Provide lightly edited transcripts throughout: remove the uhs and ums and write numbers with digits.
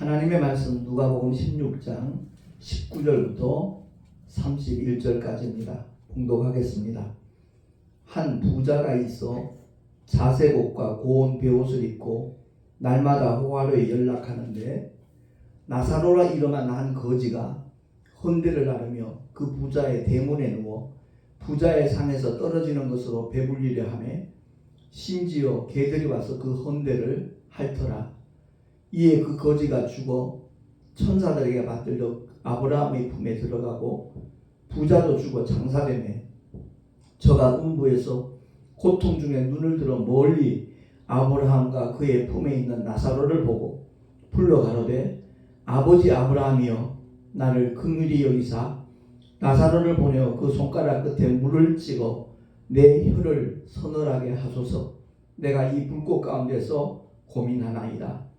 하나님의 말씀 누가복음 16장 19절부터 31절까지입니다. 봉독하겠습니다. 한 부자가 있어 자색옷과 고운 베옷을 입고 날마다 호화로에 연락하는데 나사로라 이름한 한 거지가 헌대를 나르며 그 부자의 대문에 누워 부자의 상에서 떨어지는 것으로 배불리려 하며 심지어 개들이 와서 그 헌대를 핥더라. 이에 그 거지가 죽어 천사들에게 받들려 아브라함의 품에 들어가고 부자도 죽어 장사되매 저가 음부에서 고통 중에 눈을 들어 멀리 아브라함과 그의 품에 있는 나사로를 보고 불러 가로되 아버지 아브라함이여 나를 긍휼히 여기사 나사로를 보내어 그 손가락 끝에 물을 찍어 내 혀를 서늘하게 하소서. 내가 이 불꽃 가운데서 고민하나이다.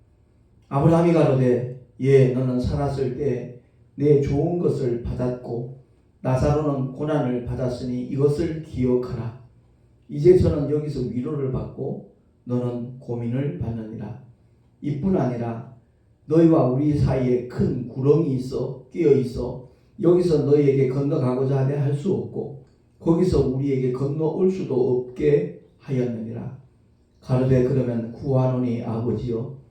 아브라함이 가로되 예 너는 살았을 때 내 좋은 것을 받았고 나사로는 고난을 받았으니 이것을 기억하라. 이제 저는 여기서 위로를 받고 너는 고민을 받느니라. 이뿐 아니라 너희와 우리 사이에 큰 구렁이 있어 끼어 있어 여기서 너희에게 건너가고자 하되 할 수 없고 거기서 우리에게 건너올 수도 없게 하였느니라. 가로되 그러면 구하노니 아버지여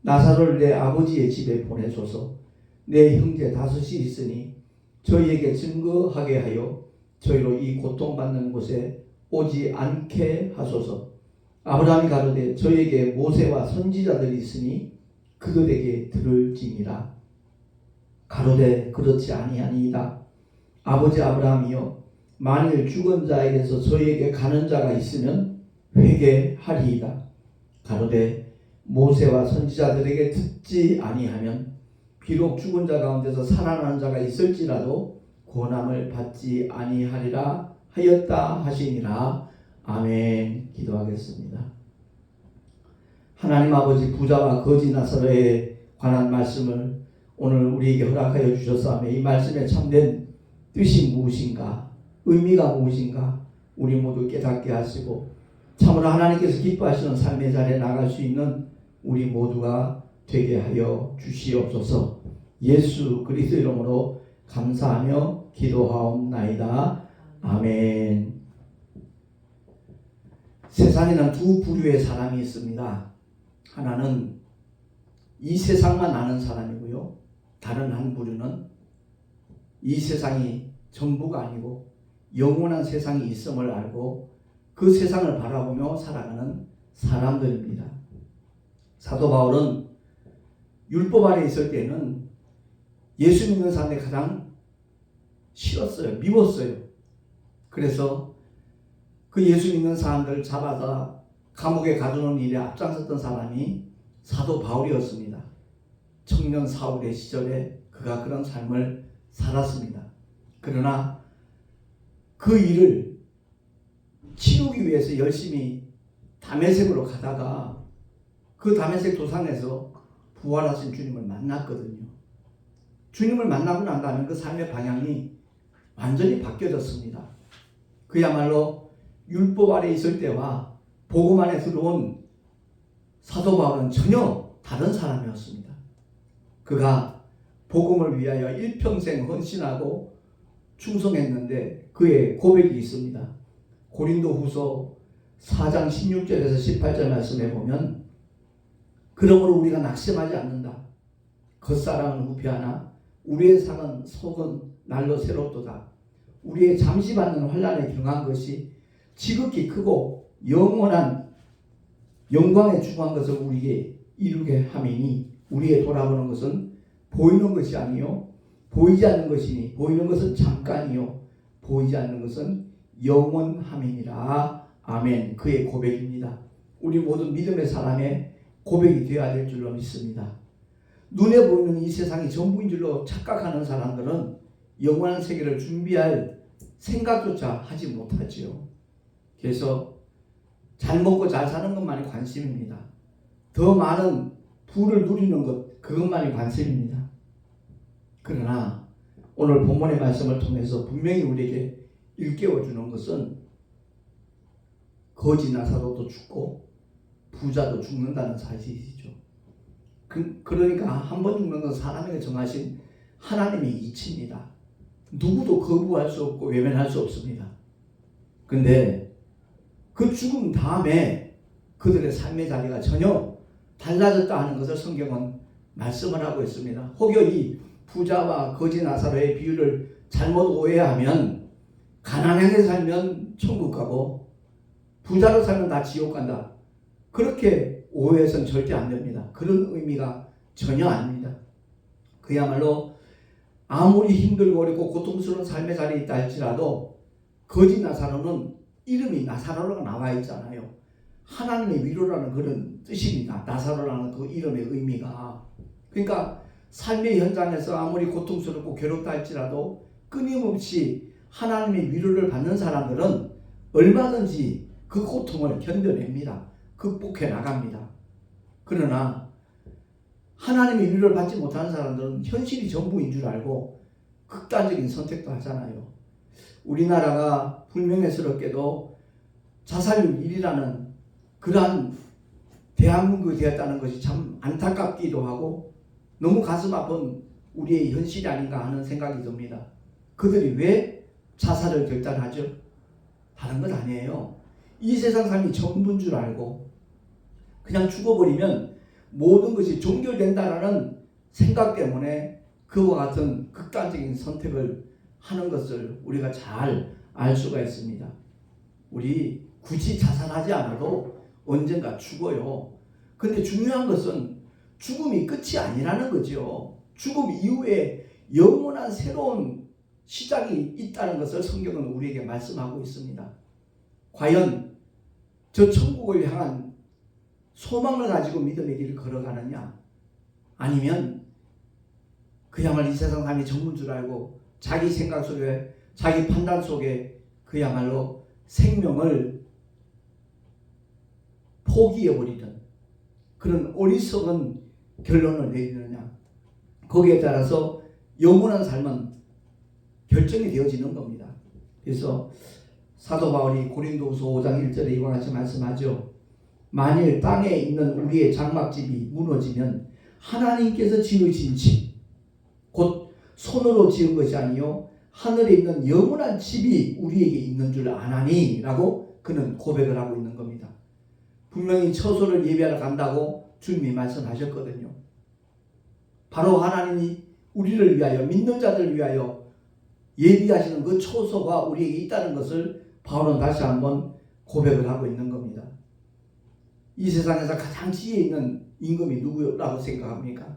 나사로를 내 아버지의 집에 보내소서. 내 형제 다섯이 있으니 저희에게 증거하게 하여 저희로 이 고통받는 곳에 오지 않게 하소서. 아브라함이 가로되 저희에게 모세와 선지자들이 있으니 그들에게 들을지니라. 가로되 그렇지 아니하니이다. 아버지 아브라함이여 만일 죽은 자에게서 저희에게 가는 자가 있으면 회개하리이다. 가로되 모세와 선지자들에게 듣지 아니하면 비록 죽은 자 가운데서 살아난 자가 있을지라도 고난을 받지 아니하리라 하였다 하시니라. 아멘. 기도하겠습니다. 하나님 아버지 부자와 거지 나사로에 관한 말씀을 오늘 우리에게 허락하여 주셨사오며 이 말씀에 참된 뜻이 무엇인가 의미가 무엇인가 우리 모두 깨닫게 하시고 참으로 하나님께서 기뻐하시는 삶의 자리에 나갈 수 있는 우리 모두가 되게 하여 주시옵소서. 예수 그리스도 이름으로 감사하며 기도하옵나이다. 아멘. 세상에는 두 부류의 사람이 있습니다. 하나는 이 세상만 아는 사람이고요. 다른 한 부류는 이 세상이 전부가 아니고 영원한 세상이 있음을 알고 그 세상을 바라보며 살아가는 사람들입니다. 사도 바울은 율법 아래 있을 때는 예수 믿는 사람이 가장 싫었어요. 미웠어요. 그래서 그 예수 믿는 사람들을 잡아서 감옥에 가두는 일에 앞장섰던 사람이 사도 바울이었습니다. 청년 사울의 시절에 그가 그런 삶을 살았습니다. 그러나 그 일을 치우기 위해서 열심히 다메섹으로 가다가 그 다메섹 도상에서 부활하신 주님을 만났거든요. 주님을 만나고 난 다음에 그 삶의 방향이 완전히 바뀌어졌습니다. 그야말로 율법 아래 있을 때와 복음 안에 들어온 사도 바울은 전혀 다른 사람이었습니다. 그가 복음을 위하여 일평생 헌신하고 충성했는데 그의 고백이 있습니다. 고린도후서 4장 16절에서 18절 말씀에 보면 그러므로 우리가 낙심하지 않는다. 겉사람은 후패하나 우리의 상은 속은 날로 새롭도다. 우리의 잠시 받는 환난에 경한 것이 지극히 크고 영원한 영광에 충만한 것을 우리에게 이루게 함이니 우리의 돌아보는 것은 보이는 것이 아니요 보이지 않는 것이니 보이는 것은 잠깐이요 보이지 않는 것은 영원함이니라. 아멘. 그의 고백입니다. 우리 모든 믿음의 사람의 고백이 되어야 될 줄로 믿습니다. 눈에 보이는 이 세상이 전부인 줄로 착각하는 사람들은 영원한 세계를 준비할 생각조차 하지 못하지요. 그래서 잘 먹고 잘 사는 것만이 관심입니다. 더 많은 부를 누리는 것 그것만이 관심입니다. 그러나 오늘 본문의 말씀을 통해서 분명히 우리에게 일깨워주는 것은 거지 나사로도 죽고 부자도 죽는다는 사실이죠. 그러니까 한 번 죽는 건 사람에게 정하신 하나님의 이치입니다. 누구도 거부할 수 없고 외면할 수 없습니다. 근데 그 죽음 다음에 그들의 삶의 자리가 전혀 달라졌다 하는 것을 성경은 말씀을 하고 있습니다. 혹여 이 부자와 거지 나사로의 비유를 잘못 오해하면 가난하게 살면 천국 가고 부자로 살면 다 지옥 간다, 그렇게 오해해서는 절대 안 됩니다. 그런 의미가 전혀 아닙니다. 그야말로 아무리 힘들고 어렵고 고통스러운 삶의 자리에 있다 할지라도 거지 나사로는 이름이 나사로가 나와 있잖아요. 하나님의 위로라는 그런 뜻입니다. 나사로라는 그 이름의 의미가. 그러니까 삶의 현장에서 아무리 고통스럽고 괴롭다 할지라도 끊임없이 하나님의 위로를 받는 사람들은 얼마든지 그 고통을 견뎌냅니다. 극복해 나갑니다. 그러나 하나님의 위로를 받지 못하는 사람들은 현실이 전부인 줄 알고 극단적인 선택도 하잖아요. 우리나라가 불명예스럽게도 자살률 1위라는 그러한 대한민국이 되었다는 것이 참 안타깝기도 하고 너무 가슴 아픈 우리의 현실이 아닌가 하는 생각이 듭니다. 그들이 왜 자살을 결단하죠? 다른 것 아니에요. 이 세상 삶이 전부인 줄 알고 그냥 죽어버리면 모든 것이 종결된다라는 생각 때문에 그와 같은 극단적인 선택을 하는 것을 우리가 잘 알 수가 있습니다. 우리 굳이 자살하지 않아도 언젠가 죽어요. 근데 중요한 것은 죽음이 끝이 아니라는 거죠. 죽음 이후에 영원한 새로운 시작이 있다는 것을 성경은 우리에게 말씀하고 있습니다. 과연 저 천국을 향한 소망을 가지고 믿음의 길을 걸어가느냐, 아니면 그야말로 이 세상 삶이 전부인 줄 알고 자기 생각 속에 자기 판단 속에 그야말로 생명을 포기해버리는 그런 어리석은 결론을 내리느냐, 거기에 따라서 영원한 삶은 결정이 되어지는 겁니다. 그래서 사도 바울이 고린도후서 5장 1절에 이와 같이 말씀하죠. 만일 땅에 있는 우리의 장막집이 무너지면 하나님께서 지으신 집, 곧 손으로 지은 것이 아니요 하늘에 있는 영원한 집이 우리에게 있는 줄 아나니 라고 그는 고백을 하고 있는 겁니다. 분명히 처소를 예비하러 간다고 주님이 말씀하셨거든요. 바로 하나님이 우리를 위하여, 믿는 자들을 위하여 예비하시는 그 처소가 우리에게 있다는 것을 바울은 다시 한번 고백을 하고 있는 겁니다. 이 세상에서 가장 지혜 있는 임금이 누구라고 생각합니까?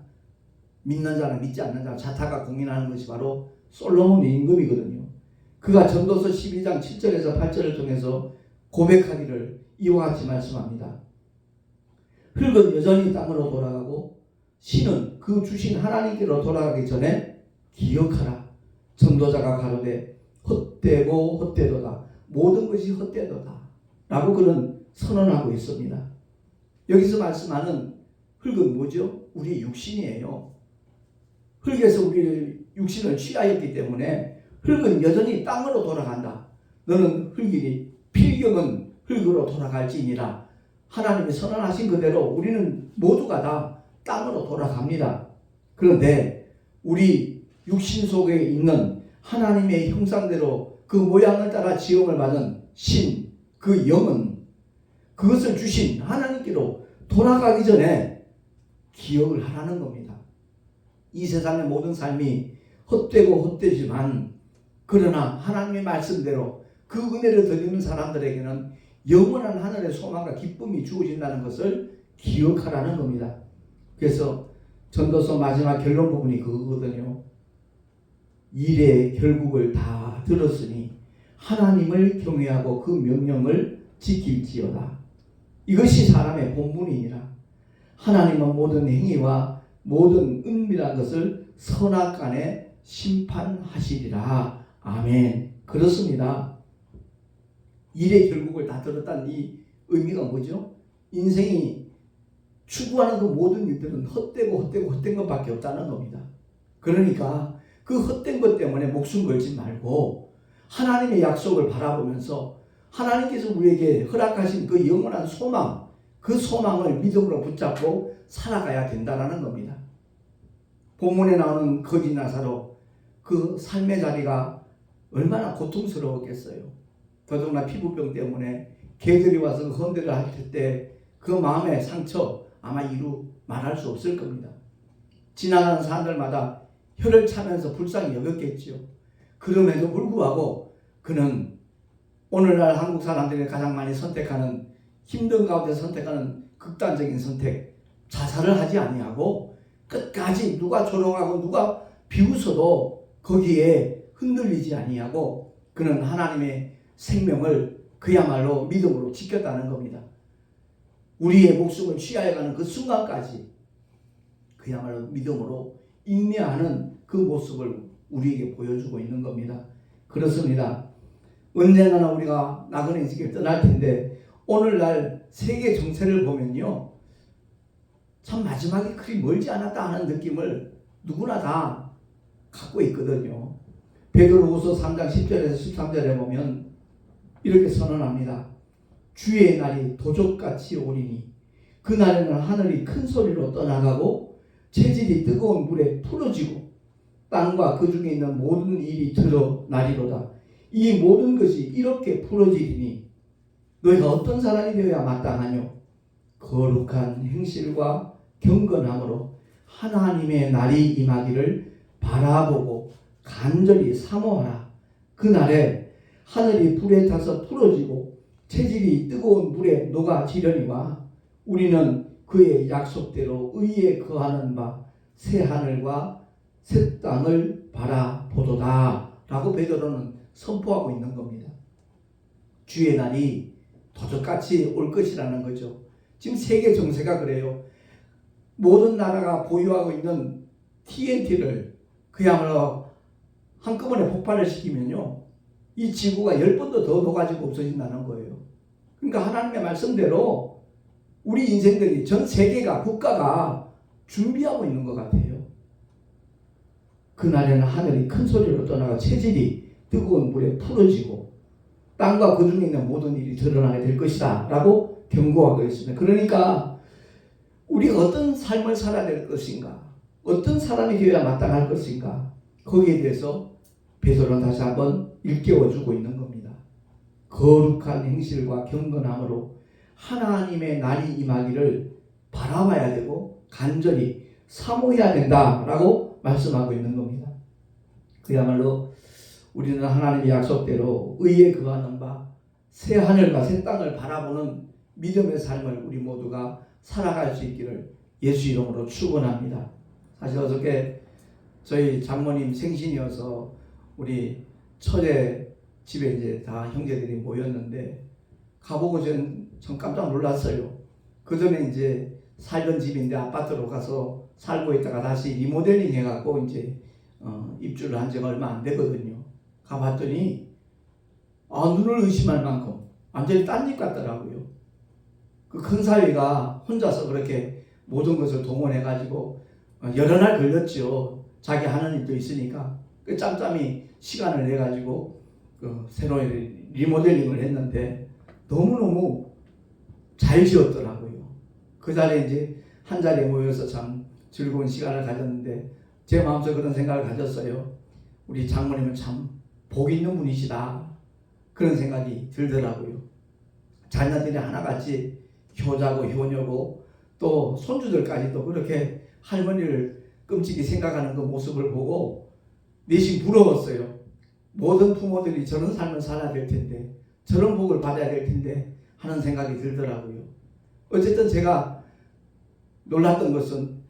믿는 자나 믿지 않는 자 자타가 공인하는 것이 바로 솔로몬의 임금이거든요. 그가 전도서 12장 7절에서 8절을 통해서 고백하기를 이와 같이 말씀합니다. 흙은 여전히 땅으로 돌아가고 신은 그 주신 하나님께로 돌아가기 전에 기억하라. 전도자가 가로되 헛되고 헛되도다. 모든 것이 헛되도다. 라고 그는 선언하고 있습니다. 여기서 말씀하는 흙은 뭐죠? 우리의 육신이에요. 흙에서 우리의 육신을 취하였기 때문에 흙은 여전히 땅으로 돌아간다. 너는 흙이니 필경은 흙으로 돌아갈지니라. 하나님이 선언하신 그대로 우리는 모두가 다 땅으로 돌아갑니다. 그런데 우리 육신 속에 있는 하나님의 형상대로 그 모양을 따라 지음을 받은 신, 그 영은 그것을 주신 하나님께로 돌아가기 전에 기억을 하라는 겁니다. 이 세상의 모든 삶이 헛되고 헛되지만 그러나 하나님의 말씀대로 그 은혜를 드리는 사람들에게는 영원한 하늘의 소망과 기쁨이 주어진다는 것을 기억하라는 겁니다. 그래서 전도서 마지막 결론 부분이 그거거든요. 일의 결국을 다 들었으니 하나님을 경외하고 그 명령을 지킬지어다. 이것이 사람의 본분이니라. 하나님은 모든 행위와 모든 은밀한 것을 선악간에 심판하시리라. 아멘. 그렇습니다. 일의 결국을 다 들었다는 이 의미가 뭐죠? 인생이 추구하는 그 모든 일들은 헛된 것밖에 없다는 겁니다. 그러니까 그 헛된 것 때문에 목숨 걸지 말고 하나님의 약속을 바라보면서 하나님께서 우리에게 허락하신 그 영원한 소망, 그 소망을 믿음으로 붙잡고 살아가야 된다는 겁니다. 본문에 나오는 거지 나사로 그 삶의 자리가 얼마나 고통스러웠겠어요. 더더구나 피부병 때문에 개들이 와서 헌대를 할 때 그 마음의 상처 아마 이루 말할 수 없을 겁니다. 지나가는 사람들마다 혀를 차면서 불쌍히 여겼겠지요. 그럼에도 불구하고 그는 오늘날 한국 사람들이 가장 많이 선택하는, 힘든 가운데 선택하는 극단적인 선택, 자살을 하지 아니하고 끝까지 누가 조롱하고 누가 비웃어도 거기에 흔들리지 아니하고 그는 하나님의 생명을 그야말로 믿음으로 지켰다는 겁니다. 우리의 목숨을 취하여 가는 그 순간까지 그야말로 믿음으로 인내하는 그 모습을 우리에게 보여주고 있는 겁니다. 그렇습니다. 언젠가는 우리가 나그네 지기를 떠날 텐데 오늘날 세계 정세를 보면요, 참 마지막이 그리 멀지 않았다 하는 느낌을 누구나 다 갖고 있거든요. 베드로후서 3장 10절에서 13절에 보면 이렇게 선언합니다. 주의 날이 도적같이 오리니 그날에는 하늘이 큰 소리로 떠나가고 체질이 뜨거운 물에 풀어지고 땅과 그 중에 있는 모든 일이 드러나리로다. 이 모든 것이 이렇게 풀어지리니 너희가 어떤 사람이 되어야 마땅하뇨? 거룩한 행실과 경건함으로 하나님의 날이 임하기를 바라보고 간절히 사모하라. 그날에 하늘이 불에 타서 풀어지고 체질이 뜨거운 물에 녹아지려니와 우리는 그의 약속대로 의에 거하는 바 새 하늘과 새 땅을 바라보도다 라고 베드로는 선포하고 있는 겁니다. 주의 날이 도적같이 올 것이라는 거죠. 지금 세계 정세가 그래요. 모든 나라가 보유하고 있는 TNT를 그야말로 한꺼번에 폭발을 시키면요, 이 지구가 10번도 더 녹아지고 없어진다는 거예요. 그러니까 하나님의 말씀대로 우리 인생들이, 전 세계가, 국가가 준비하고 있는 것 같아요. 그날에는 하늘이 큰 소리로 떠나가 체질이 뜨거운 물에 풀어지고 땅과 그 중에 있는 모든 일이 드러나게 될 것이다 라고 경고하고 있습니다. 그러니까 우리가 어떤 삶을 살아야 될 것인가, 어떤 사람이 되어야 마땅할 것인가, 거기에 대해서 베드로는 다시 한번 일깨워주고 있는 겁니다. 거룩한 행실과 경건함으로 하나님의 날이 임하기를 바라봐야 되고 간절히 사모해야 된다라고 말씀하고 있는 겁니다. 그야말로 우리는 하나님의 약속대로 의에 거하는 바 새 하늘과 새 땅을 바라보는 믿음의 삶을 우리 모두가 살아갈 수 있기를 예수 이름으로 축원합니다. 사실 어저께 저희 장모님 생신이어서 우리 처제 집에 이제 다 형제들이 모였는데 가보고 전 깜짝 놀랐어요. 그 전에 이제 살던 집인데 아파트로 가서 살고 있다가 다시 리모델링 해갖고 이제 입주를 한 지가 얼마 안 되거든요. 가봤더니 눈을 의심할 만큼 완전히 딴 집 같더라고요. 그 큰 사위가 혼자서 그렇게 모든 것을 동원해가지고 여러 날 걸렸죠. 자기 하는 일도 있으니까 그 짬짬이 시간을 내가지고 새로 리모델링을 했는데 너무너무 잘 지었더라고요. 그 자리에 이제 한 자리에 모여서 참 즐거운 시간을 가졌는데 제 마음속에 그런 생각을 가졌어요. 우리 장모님은 참 복 있는 분이시다, 그런 생각이 들더라고요. 자녀들이 하나같이 효자고 효녀고 또 손주들까지도 그렇게 할머니를 끔찍이 생각하는 그 모습을 보고 내심 부러웠어요. 모든 부모들이 저런 삶을 살아야 될 텐데, 저런 복을 받아야 될 텐데 하는 생각이 들더라고요. 어쨌든 제가 놀랐던 것은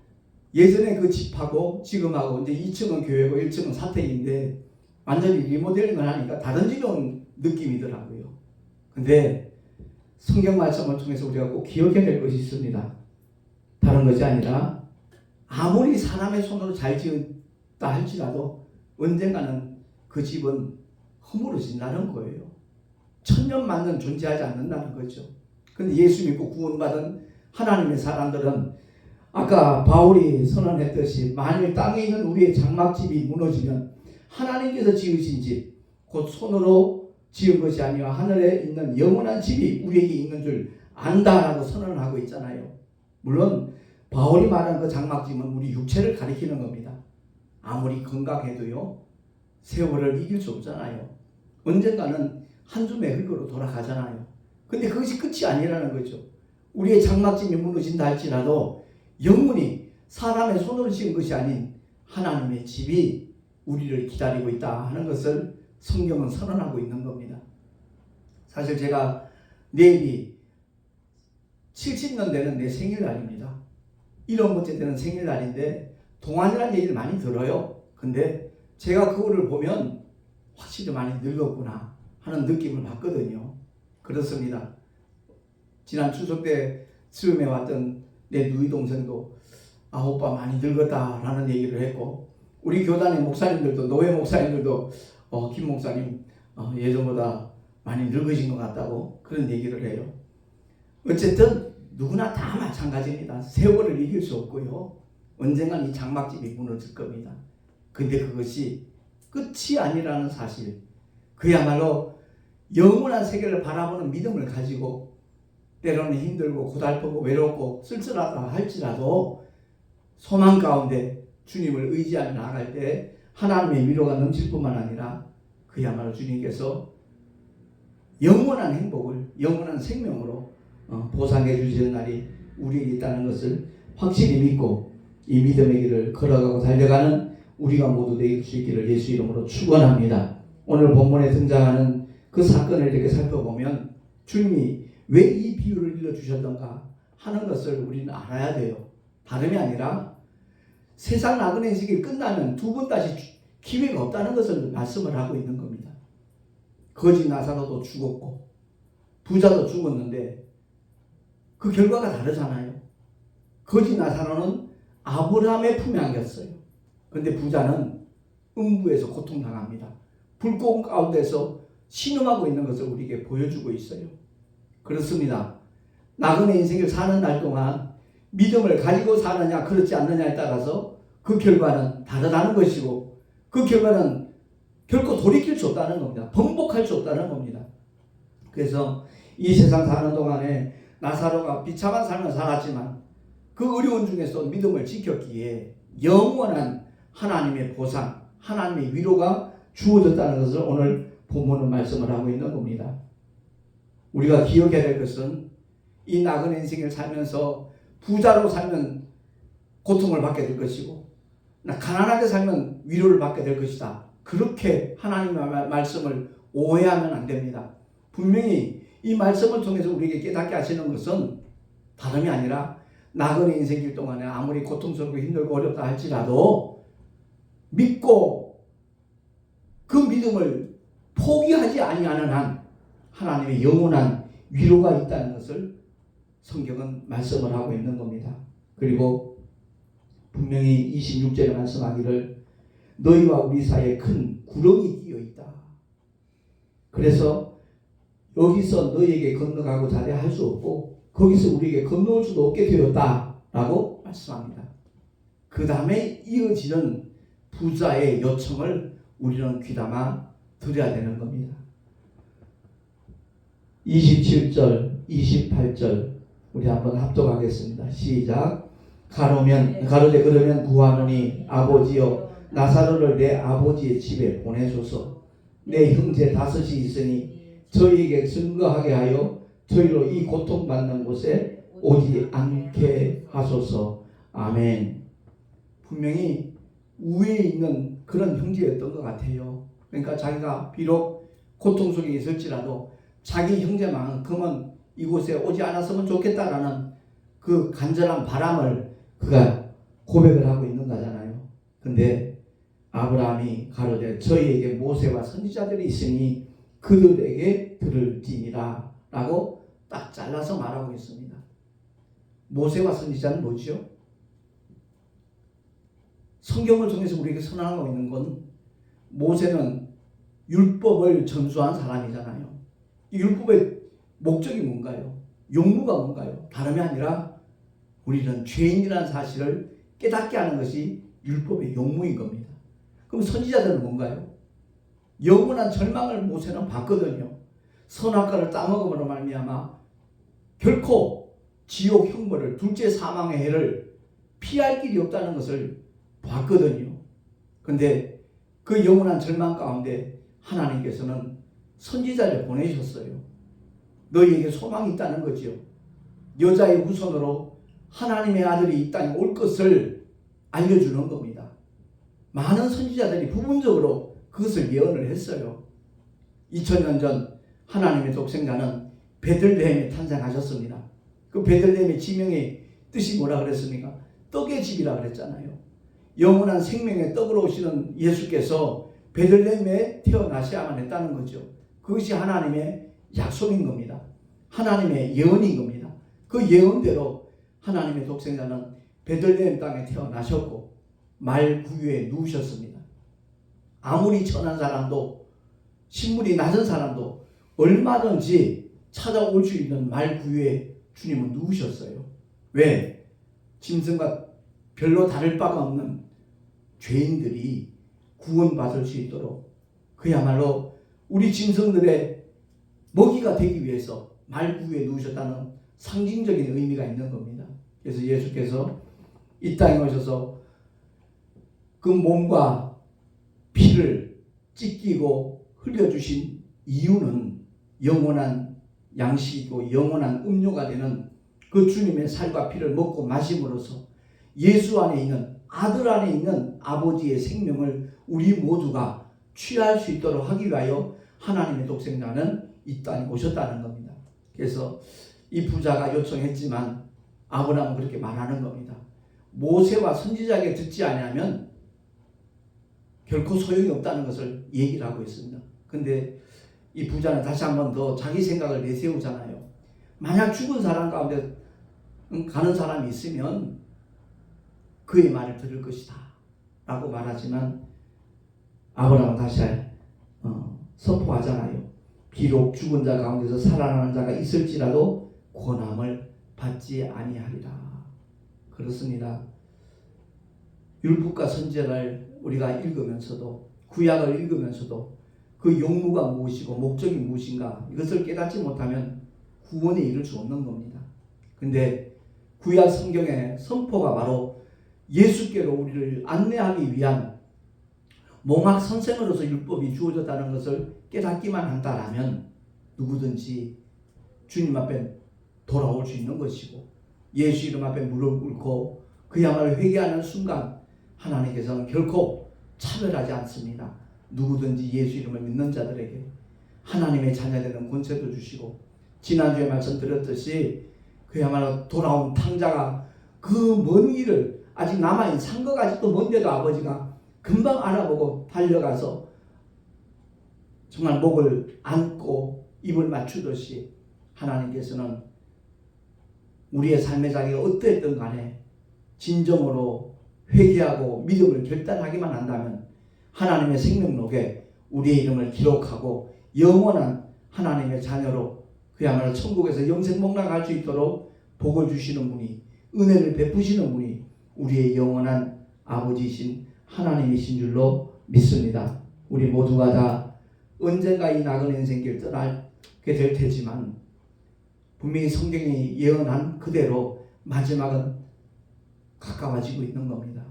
예전에 그 집하고 지금하고 이제 2층은 교회고 1층은 사택인데 완전히 리모델링을 하니까 다른 집에 온 느낌이더라고요. 근데 성경 말씀을 통해서 우리가 꼭 기억해야 될 것이 있습니다. 다른 것이 아니라 아무리 사람의 손으로 잘 지었다 할지라도 언젠가는 그 집은 허물어진다는 거예요. 천년만년 존재하지 않는다는 거죠. 근데 예수 믿고 구원받은 하나님의 사람들은 아까 바울이 선언했듯이 만일 땅에 있는 우리의 장막집이 무너지면 하나님께서 지으신 집, 곧 손으로 지은 것이 아니라 하늘에 있는 영원한 집이 우리에게 있는 줄 안다라고 선언을 하고 있잖아요. 물론 바울이 말하는 그 장막짐은 우리 육체를 가리키는 겁니다. 아무리 건강해도요, 세월을 이길 수 없잖아요. 언젠가는 한 줌의 흙으로 돌아가잖아요. 근데 그것이 끝이 아니라는 거죠. 우리의 장막짐이 무너진다 할지라도 영원히 사람의 손으로 지은 것이 아닌 하나님의 집이 우리를 기다리고 있다 하는 것을 성경은 선언하고 있는 겁니다. 사실 제가 내일이 70년 되는 내 생일날입니다. 1년째 되는 생일날인데 동안이라는 얘기를 많이 들어요. 근데 제가 그거를 보면 확실히 많이 늙었구나 하는 느낌을 받거든요. 그렇습니다. 지난 추석 때 즈음에 왔던 내 누이 동생도 오빠 많이 늙었다라는 얘기를 했고, 우리 교단의 목사님들도, 노회 목사님들도 김 목사님 예전보다 많이 늙으신 것 같다고 그런 얘기를 해요. 어쨌든 누구나 다 마찬가지입니다. 세월을 이길 수 없고요, 언젠간 이 장막집이 무너질 겁니다. 근데 그것이 끝이 아니라는 사실, 그야말로 영원한 세계를 바라보는 믿음을 가지고 때로는 힘들고 고달프고 외롭고 쓸쓸하다 할지라도 소망 가운데 주님을 의지하며 나아갈 때 하나님의 위로가 넘칠 뿐만 아니라 그야말로 주님께서 영원한 행복을 영원한 생명으로 보상해 주시는 날이 우리에게 있다는 것을 확실히 믿고 이 믿음의 길을 걸어가고 달려가는 우리가 모두 될 수 있기를 예수 이름으로 축원합니다. 오늘 본문에 등장하는 그 사건을 이렇게 살펴보면 주님이 왜 이 비유를 일러주셨던가 하는 것을 우리는 알아야 돼요. 다름이 아니라 세상 나그네 인생이 끝나면 두 번 다시 기회가 없다는 것을 말씀을 하고 있는 겁니다. 거지 나사로도 죽었고 부자도 죽었는데 그 결과가 다르잖아요. 거지 나사로는 아브라함의 품에 안겼어요. 그런데 부자는 음부에서 고통당합니다. 불꽃 가운데서 신음하고 있는 것을 우리에게 보여주고 있어요. 그렇습니다. 나그네 인생을 사는 날 동안 믿음을 가지고 사느냐 그렇지 않느냐에 따라서 그 결과는 다르다는 것이고, 그 결과는 결코 돌이킬 수 없다는 겁니다. 번복할 수 없다는 겁니다. 그래서 이 세상 사는 동안에 나사로가 비참한 삶을 살았지만 그 어려운 중에서 믿음을 지켰기에 영원한 하나님의 보상, 하나님의 위로가 주어졌다는 것을 오늘 본문은 말씀을 하고 있는 겁니다. 우리가 기억해야 될 것은 이 나그네 인생을 살면서 부자로 살면 고통을 받게 될 것이고 가난하게 살면 위로를 받게 될 것이다. 그렇게 하나님의 말씀을 오해하면 안 됩니다. 분명히 이 말씀을 통해서 우리에게 깨닫게 하시는 것은 다름이 아니라 나그네 인생길 동안에 아무리 고통스럽고 힘들고 어렵다 할지라도 믿고 그 믿음을 포기하지 아니하는 한 하나님의 영원한 위로가 있다는 것을 성경은 말씀을 하고 있는 겁니다. 그리고 분명히 26절에 말씀하기를 너희와 우리 사이에 큰 구렁이 끼어 있다. 그래서 여기서 너희에게 건너가고 자대 할 수 없고 거기서 우리에게 건너올 수도 없게 되었다라고 말씀합니다. 그 다음에 이어지는 부자의 요청을 우리는 귀담아 들어야 되는 겁니다. 27절, 28절 우리 한번 합독하겠습니다. 시작. 가로되 그러면 구하노니 아버지여 나사로를 내 아버지의 집에 보내소서. 내 형제 5이 있으니 저희에게 증거하게 하여 저희로 이 고통받는 곳에 오지 않게 하소서. 아멘. 분명히 우위에 있는 그런 형제였던 것 같아요. 그러니까 자기가 비록 고통 속에 있을지라도 자기 형제만큼은 이곳에 오지 않았으면 좋겠다라는 그 간절한 바람을 그가 고백을 하고 있는 거잖아요. 근데 아브라함이 가로되 저희에게 모세와 선지자들이 있으니 그들에게 들을지니라 라고 딱 잘라서 말하고 있습니다. 모세와 선지자는 뭐죠? 성경을 통해서 우리에게 선언하고 있는 건 모세는 율법을 전수한 사람이잖아요. 이 율법의 목적이 뭔가요? 용무가 뭔가요? 다름이 아니라 우리는 죄인이라는 사실을 깨닫게 하는 것이 율법의 용무인 겁니다. 그럼 선지자들은 뭔가요? 영원한 절망을 모세는 받거든요. 선악과를 따먹음으로 말미암아 결코 지옥 형벌을, 둘째 사망의 해를 피할 길이 없다는 것을 봤거든요. 그런데 그 영원한 절망 가운데 하나님께서는 선지자를 보내셨어요. 너희에게 소망이 있다는 거지요. 여자의 후손으로 하나님의 아들이 이 땅에 올 것을 알려주는 겁니다. 많은 선지자들이 부분적으로 그것을 예언을 했어요. 2000년 전 하나님의 독생자는 베들레헴에 탄생하셨습니다. 그 베들레헴의 지명의 뜻이 뭐라 그랬습니까? 떡의 집이라 그랬잖아요. 영원한 생명의 떡으로 오시는 예수께서 베들레헴에 태어나셔야만 했다는 거죠. 그것이 하나님의 약속인 겁니다. 하나님의 예언인 겁니다. 그 예언대로 하나님의 독생자는 베들레헴 땅에 태어나셨고 말 구유에 누우셨습니다. 아무리 천한 사람도, 신분이 낮은 사람도 얼마든지 찾아올 수 있는 말 구유에 주님은 누우셨어요. 왜? 짐승과 별로 다를 바가 없는 죄인들이 구원받을 수 있도록 그야말로 우리 짐승들의 먹이가 되기 위해서 말 구유에 누우셨다는 상징적인 의미가 있는 겁니다. 그래서 예수께서 이 땅에 오셔서 그 몸과 피를 찢기고 흘려주신 이유는 영원한 양식이고 영원한 음료가 되는 그 주님의 살과 피를 먹고 마심으로써 예수 안에 있는, 아들 안에 있는 아버지의 생명을 우리 모두가 취할 수 있도록 하기 위하여 하나님의 독생자는 이 땅에 오셨다는 겁니다. 그래서 이 부자가 요청했지만 아브라함은 그렇게 말하는 겁니다. 모세와 선지자에게 듣지 아니하면 결코 소용이 없다는 것을 얘기를 하고 있습니다. 근데 이 부자는 다시 한 번 더 자기 생각을 내세우잖아요. 만약 죽은 사람 가운데 가는 사람이 있으면 그의 말을 들을 것이다 라고 말하지만 아브라함은 다시 선포하잖아요. 비록 죽은 자 가운데서 살아나는 자가 있을지라도 권함을 받지 아니하리라. 그렇습니다. 율법과 선지자를 우리가 읽으면서도, 구약을 읽으면서도 그 용무가 무엇이고 목적이 무엇인가 이것을 깨닫지 못하면 구원에 이를 수 없는 겁니다. 근데 구약 성경의 선포가 바로 예수께로 우리를 안내하기 위한 몽학 선생으로서 율법이 주어졌다는 것을 깨닫기만 한다라면 누구든지 주님 앞에 돌아올 수 있는 것이고 예수 이름 앞에 무릎 꿇고 그야말로 회개하는 순간 하나님께서는 결코 차별하지 않습니다. 누구든지 예수 이름을 믿는 자들에게 하나님의 자녀되는 권세도 주시고 지난주에 말씀드렸듯이 그야말로 돌아온 탕자가 그 먼 길을 아직 남아있는 상거가 아직도 먼데도 아버지가 금방 알아보고 달려가서 정말 목을 안고 입을 맞추듯이 하나님께서는 우리의 삶의 자리가 어떠했든 간에 진정으로 회개하고 믿음을 결단하기만 한다면 하나님의 생명록에 우리의 이름을 기록하고 영원한 하나님의 자녀로 그야말로 천국에서 영생 복락할 수 있도록 복을 주시는 분이, 은혜를 베푸시는 분이 우리의 영원한 아버지이신 하나님이신 줄로 믿습니다. 우리 모두가 다 언젠가 이 나그네 인생길 떠나게 될 테지만 분명히 성경이 예언한 그대로 마지막은 가까워지고 있는 겁니다.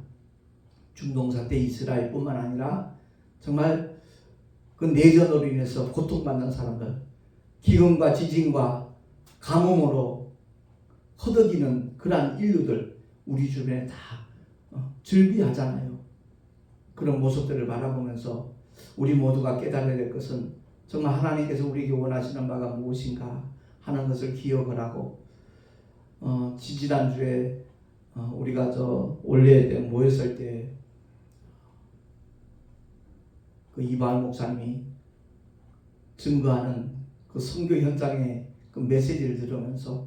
중동사 때 이스라엘뿐만 아니라 정말 그 내전으로 인해서 고통받는 사람들, 기근과 지진과 가뭄으로 허덕이는 그러한 인류들 우리 주변에 다 즐비하잖아요. 그런 모습들을 바라보면서 우리 모두가 깨달아야 될 것은 정말 하나님께서 우리에게 원하시는 바가 무엇인가 하는 것을 기억을 하고 지지난주에 우리가 올레 때 모였을 때 그 이바울 목사님이 증거하는 그 선교 현장의 그 메시지를 들으면서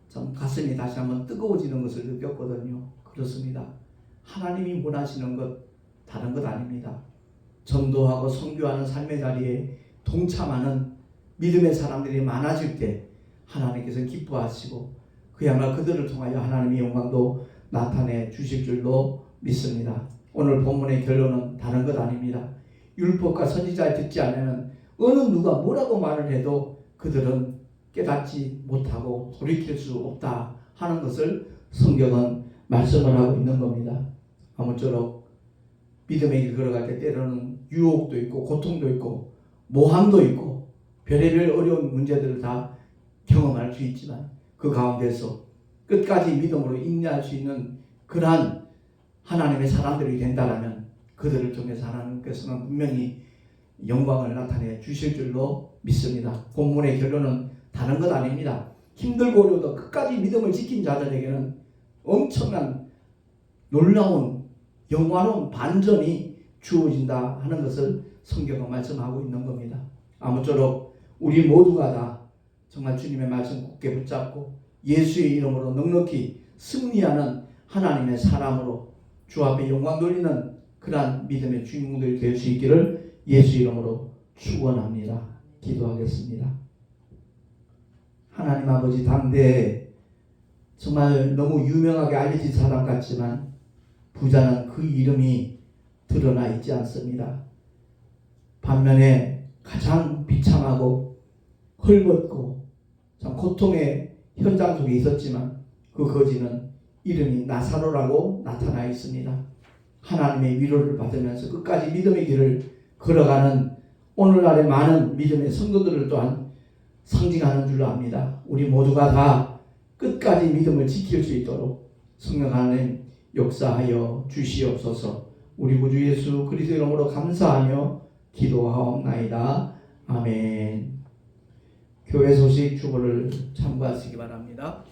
참 가슴이 다시 한번 뜨거워지는 것을 느꼈거든요. 그렇습니다. 하나님이 원하시는 것 다른 것 아닙니다. 전도하고 선교하는 삶의 자리에 동참하는 믿음의 사람들이 많아질 때 하나님께서 기뻐하시고 그야말로 그들을 통하여 하나님의 영광도 나타내 주실 줄로 믿습니다. 오늘 본문의 결론은 다른 것 아닙니다. 율법과 선지자에 듣지 않으면 어느 누가 뭐라고 말을 해도 그들은 깨닫지 못하고 돌이킬 수 없다 하는 것을 성경은 말씀을 하고 있는 겁니다. 아무쪼록 믿음의 길 걸어갈 때 때로는 유혹도 있고 고통도 있고 모함도 있고 별의별 어려운 문제들을 다 경험할 수 있지만 그 가운데서 끝까지 믿음으로 인내할 수 있는 그러한 하나님의 사람들이 된다면 그들을 통해서 하나님께서는 분명히 영광을 나타내 주실 줄로 믿습니다. 본문의 결론은 다른 것 아닙니다. 힘들고 어려워도 끝까지 믿음을 지킨 자들에게는 엄청난 놀라운 영화로운 반전이 주어진다 하는 것을 성경은 말씀하고 있는 겁니다. 아무쪼록 우리 모두가 다 정말 주님의 말씀 굳게 붙잡고 예수의 이름으로 넉넉히 승리하는 하나님의 사람으로 주 앞에 영광 돌리는 그러한 믿음의 주인공들이 될 수 있기를 예수 이름으로 축원합니다. 기도하겠습니다. 하나님 아버지, 당대에 정말 너무 유명하게 알려진 사람 같지만 부자는 그 이름이 드러나 있지 않습니다. 반면에 가장 비참하고 헐벗고 참 고통의 현장 속에 있었지만 그 거지는 이름이 나사로라고 나타나 있습니다. 하나님의 위로를 받으면서 끝까지 믿음의 길을 걸어가는 오늘날의 많은 믿음의 성도들을 또한 상징하는 줄로 압니다. 우리 모두가 다 끝까지 믿음을 지킬 수 있도록 성령 하나님 역사하여 주시옵소서. 우리 구주 예수 그리스도 이름으로 감사하며 기도하옵나이다. 아멘. 교회 소식 주보를 참고하시기 바랍니다.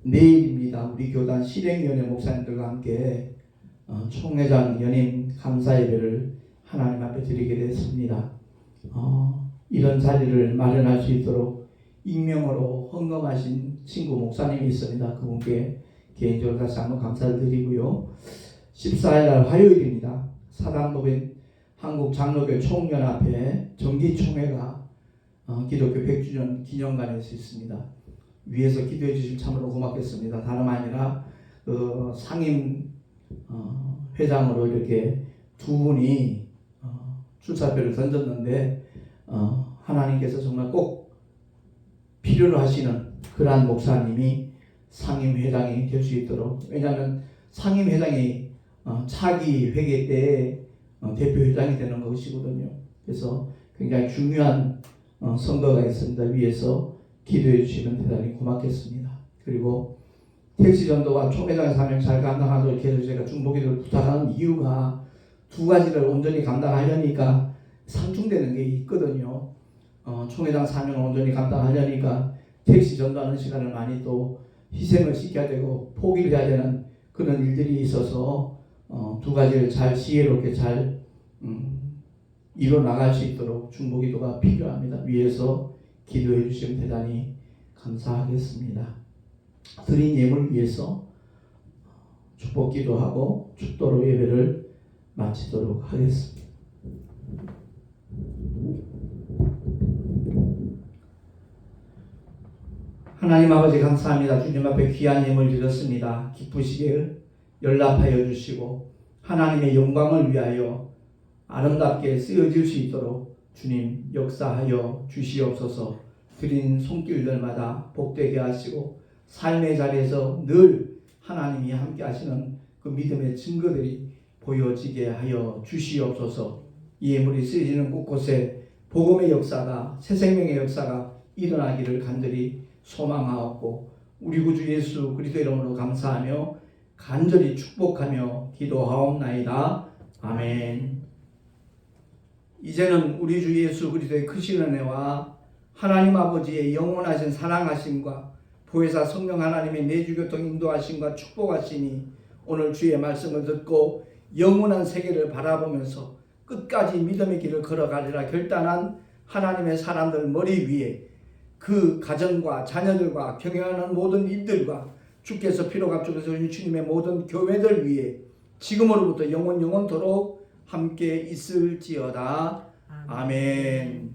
내일입니다. 우리 교단 실행위원회 목사님들과 함께 총회장 연임 감사 예배를 하나님 앞에 드리게 됐습니다. 이런 자리를 마련할 수 있도록 익명으로 헌금하신 친구 목사님이 있습니다. 그분께 개인적으로 다시 한번 감사를 드리고요. 14일날 화요일입니다. 사단법인 한국장로교 총연합회 정기총회가 기독교 100주년 기념관에서 있습니다. 위에서 기도해 주시면 참으로 고맙겠습니다. 다름 아니라 상임 회장으로 이렇게 두 분이 출사표를 던졌는데 하나님께서 정말 꼭 필요로 하시는 그러한 목사님이 상임 회장이 될 수 있도록, 왜냐하면 상임 회장이 차기 회계 때 대표 회장이 되는 것이거든요. 그래서 굉장히 중요한 선거가 있습니다. 위에서 기도해 주시면 대단히 고맙겠습니다. 그리고 택시 전도와 총회장 사명 잘 감당하도록 계속 제가 중보기도를 부탁하는 이유가 두 가지를 온전히 감당하려니까 상충되는 게 있거든요. 총회장 사명을 온전히 감당하려니까 택시 전도하는 시간을 많이 또 희생을 시켜야 되고 포기를 해야 되는 그런 일들이 있어서 두 가지를 잘 지혜롭게 잘 이뤄나갈 수 있도록 중보기도가 필요합니다. 위에서 기도해 주시면 대단히 감사하겠습니다. 드린 예물 위해서 축복기도하고 축도로 예배를 마치도록 하겠습니다. 하나님 아버지 감사합니다. 주님 앞에 귀한 예물 드렸습니다. 기쁘시게 연락하여 주시고 하나님의 영광을 위하여 아름답게 쓰여질 수 있도록 주님 역사하여 주시옵소서. 드린 손길들마다 복되게 하시고 삶의 자리에서 늘 하나님이 함께 하시는 그 믿음의 증거들이 보여지게 하여 주시옵소서. 이 예물이 쓰여지는 곳곳에 복음의 역사가, 새 생명의 역사가 일어나기를 간절히 소망하옵고 우리 구주 예수 그리스도 이름으로 감사하며 간절히 축복하며 기도하옵나이다. 아멘. 이제는 우리 주 예수 그리스도의 크신 은혜와 하나님 아버지의 영원하신 사랑하심과 보혜사 성령 하나님의 내주교통 인도하심과 축복하시니 오늘 주의 말씀을 듣고 영원한 세계를 바라보면서 끝까지 믿음의 길을 걸어가리라 결단한 하나님의 사람들 머리 위에 그 가정과 자녀들과 경영하는 모든 일들과 주께서 피로 값주셔서 주님의 모든 교회들 위에 지금으로부터 영원토록 함께 있을지어다. 아멘.